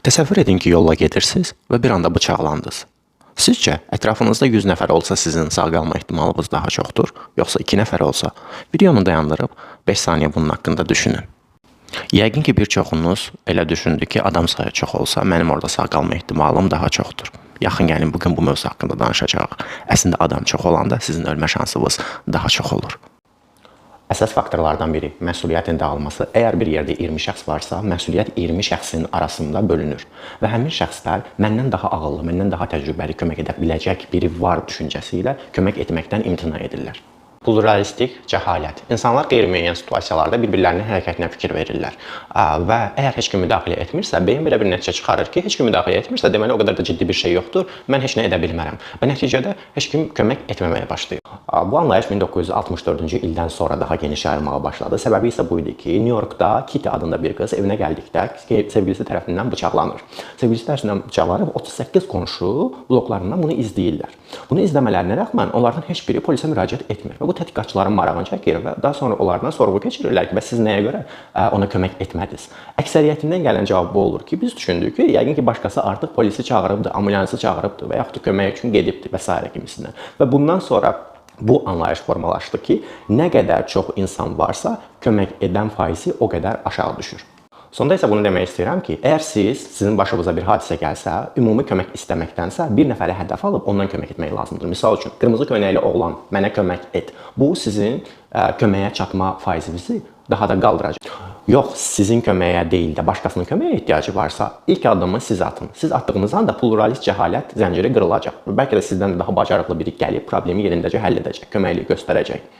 Təsəvvür edin ki, yolla gedirsiniz və bir anda bıçaqlandınız. Sizcə, ətrafınızda 100 nəfər olsa sizin sağ qalma ehtimalınız daha çoxdur, yoxsa 2 nəfər olsa? Videonu dayandırıb 5 saniyə bunun haqqında düşünün. Yəqin ki, bir çoxunuz elə düşündü ki, adam sayı çox olsa mənim orada sağ qalma ehtimalım daha çoxdur. Yaxın gəlin bugün bu mövzu haqqında danışacağıq. Əslində adam çox olanda sizin ölmə şansınız daha çox olur. Əsas faktorlardan biri məsuliyyətin dağılması. Əgər bir yerdə 20 şəxs varsa, məsuliyyət 20 şəxsin arasında bölünür və həmin şəxslər məndən daha ağıllı, məndən daha təcrübəli kömək edə biləcək biri var düşüncəsi ilə kömək etməkdən imtina edirlər. Pluralistik cəhalət. İnsanlar qeyri-müəyyən situasiyalarda bir-birlərinin hərəkətinə fikir verirlər və əgər heç kim müdaxilə etmirsə, beyin belə bir nəticə çıxarır ki, heç kim müdaxilə etmirsə, deməli o qədər də ciddi bir şey yoxdur, mən heç nə edə bilmərəm və nəticədə heç kim kömək etməməyə başlayır. Bu anlayış 1964-cü ildən sonra daha geniş yayılmağa başladı. Səbəbi isə bu idi ki, New Yorkda Kitty adında bir qız evinə gəldikdə sevgilisi tərəfindən bıçaqlanır. Sevgilisi tərəfindən bıçaqlanıb 38 qonşu bloklarından bunu izləyirlər. Bunu izləmələrinə rəğmən onlardan heç biri polisə müraciət etmir və bu tədqiqatçıların marağını çəkir və daha sonra onlardan sorğu keçirirlər ki, bəs siz nəyə görə ona kömək etmədiniz? Əksəriyyətindən gələn cavab bu olur ki, biz düşündük ki, yəqin ki, başqası artıq polisi çağırıbdı, ambulansı çağırıbdı və yaxud da kömək üçün gedibdi və s. kimisindən. Və bundan sonra bu anlayış formalaşdı ki, nə qədər çox insan varsa, kömək edən faizi o qədər aşağı düşür. Sonda isə bunu demək istəyirəm ki, əgər sizin başınıza bir hadisə gəlsə, ümumi kömək istəməkdənsə bir nəfəri hədəf alıb ondan kömək etmək lazımdır. Misal üçün, qırmızı köynəkli oğlan mənə kömək et. Bu sizin köməyə çatma faizinizi daha da qaldıracaq. Yox, sizin köməyə deyil də başqasının köməyə ehtiyacı varsa, ilk addımı siz atın. Siz atdığınız anda pluralist cəhalət zənciri qırılacaq. Bəlkə də sizdən daha bacarıqlı biri gəlib problemi yerindəcə həll edəcək, köməkliyi göstərəcək.